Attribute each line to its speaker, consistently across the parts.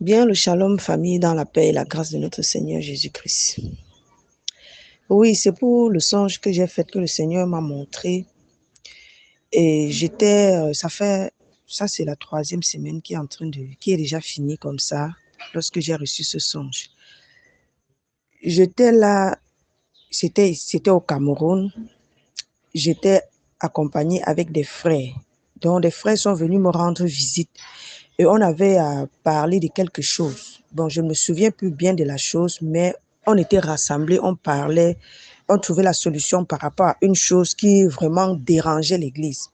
Speaker 1: Bien le shalom famille dans la paix et la grâce de notre Seigneur Jésus-Christ. Oui, c'est pour le songe que j'ai fait que le Seigneur m'a montré. Et ça c'est la 3e semaine qui est déjà finie comme ça, lorsque j'ai reçu ce songe. J'étais là, c'était au Cameroun. J'étais accompagnée avec des frères. Donc des frères sont venus me rendre visite. Et on avait à parler de quelque chose. Bon, je ne me souviens plus bien de la chose, mais on était rassemblés, on parlait, on trouvait la solution par rapport à une chose qui vraiment dérangeait l'église.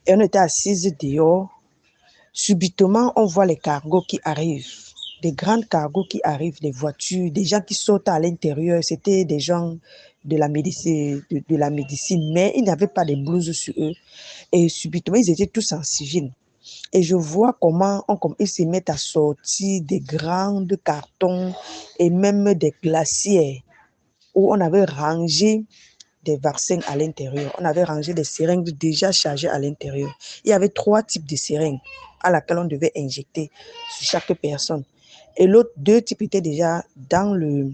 Speaker 1: Et on était assises dehors. Subitement, on voit les cargos qui arrivent, des grands cargos qui arrivent, des voitures, des gens qui sautent à l'intérieur. C'était des gens de la médecine, mais ils n'avaient pas de blouses sur eux. Et subitement, ils étaient tous en civil. Et je vois comment ils se mettent à sortir des grands cartons et même des glacières où on avait rangé des vaccins à l'intérieur. On avait rangé des seringues déjà chargées à l'intérieur. Il y avait 3 types de seringues à laquelle on devait injecter sur chaque personne. Et l'autre 2 types étaient déjà dans les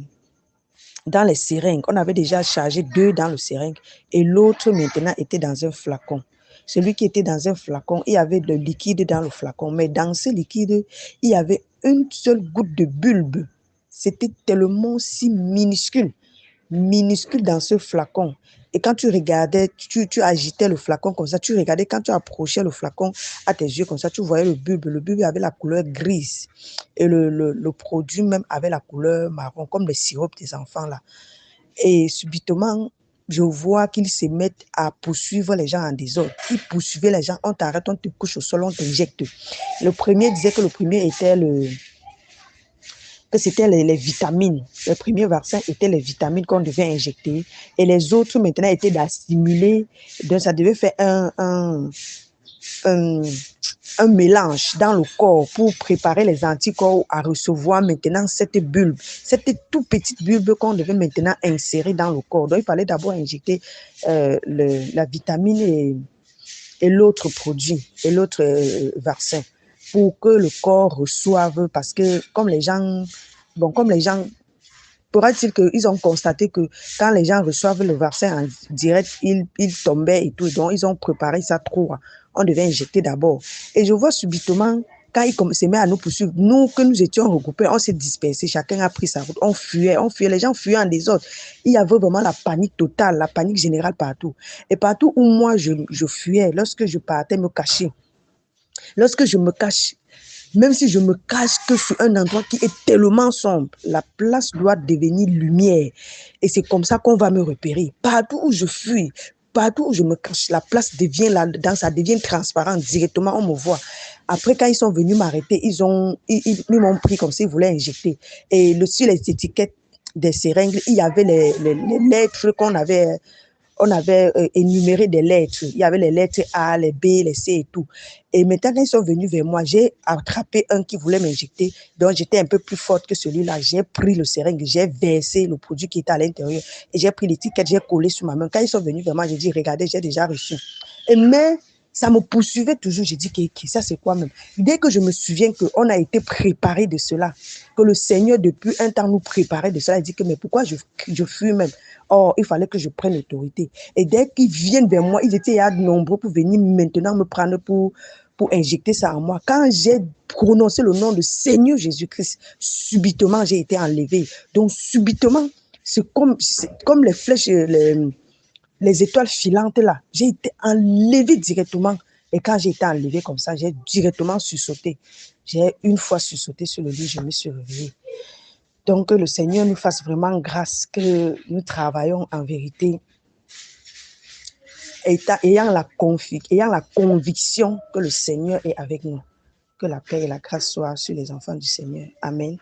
Speaker 1: seringues. On avait déjà chargé 2 dans le seringue et l'autre maintenant était dans un flacon. Celui qui était dans un flacon, il y avait de liquide dans le flacon, mais dans ce liquide, il y avait une seule goutte de bulbe. C'était tellement si minuscule dans ce flacon. Et quand tu regardais, tu agitais le flacon comme ça, tu regardais, quand tu approchais le flacon à tes yeux comme ça, tu voyais le bulbe. Le bulbe avait la couleur grise. Et le produit même avait la couleur marron, comme le sirop des enfants là. Et subitement, je vois qu'ils se mettent à poursuivre les gens en désordre. Ils poursuivaient les gens, on t'arrête, on te couche au sol, on t'injecte. Le premier disait que le premier était que c'était les vitamines. Le premier vaccin était les vitamines qu'on devait injecter. Et les autres, maintenant, étaient d'assimiler. Donc, ça devait faire un mélange dans le corps pour préparer les anticorps à recevoir maintenant cette bulbe. Cette toute petite bulbe qu'on devait maintenant insérer dans le corps. Donc, il fallait d'abord injecter la vitamine et l'autre produit, et l'autre vaccin, pour que le corps reçoive, parce que comme les gens, pourrait-il qu'ils ont constaté que quand les gens reçoivent le vaccin en direct, ils tombaient et tout, donc ils ont préparé ça trop. On devait injecter d'abord. Et je vois subitement, quand ils se met à nous poursuivre, nous, que nous étions regroupés, on s'est dispersés, chacun a pris sa route, on fuyait, les gens fuyaient en désordre. Il y avait vraiment la panique totale, la panique générale partout. Et partout où moi, je fuyais, lorsque je partais me cacher, lorsque je me cache, même si je me cache que sur un endroit qui est tellement sombre, la place doit devenir lumière. Et c'est comme ça qu'on va me repérer. Partout où je fuis, partout où je me cache, la place devient là-dedans, ça devient transparent directement, on me voit. Après, quand ils sont venus m'arrêter, ils m'ont pris comme s'ils voulaient injecter. Et sur les étiquettes des seringues, il y avait les lettres on avait énuméré des lettres. Il y avait les lettres A, les B, les C et tout. Et maintenant, quand ils sont venus vers moi, j'ai attrapé un qui voulait m'injecter. Donc, j'étais un peu plus forte que celui-là. J'ai pris le seringue, j'ai versé le produit qui était à l'intérieur. Et j'ai pris l'étiquette, j'ai collé sur ma main. Quand ils sont venus vers moi, j'ai dit, regardez, j'ai déjà reçu. Mais ça me poursuivait toujours. J'ai dit, ça c'est quoi même? Dès que je me souviens qu'on a été préparé de cela, que le Seigneur depuis un temps nous préparait de cela, il dit que mais pourquoi je fuis même? Or, il fallait que je prenne l'autorité. Et dès qu'ils viennent vers moi, ils étaient nombreux pour venir maintenant me prendre pour injecter ça en moi. Quand j'ai prononcé le nom de Seigneur Jésus-Christ, subitement, j'ai été enlevée. Donc, subitement, c'est comme les flèches, les étoiles filantes là. J'ai été enlevée directement. Et quand j'ai été enlevée comme ça, j'ai directement sursauté. J'ai une fois sursauté sur le lit, je me suis réveillée. Donc, que le Seigneur nous fasse vraiment grâce, que nous travaillons en vérité, ayant la conviction que le Seigneur est avec nous. Que la paix et la grâce soient sur les enfants du Seigneur. Amen.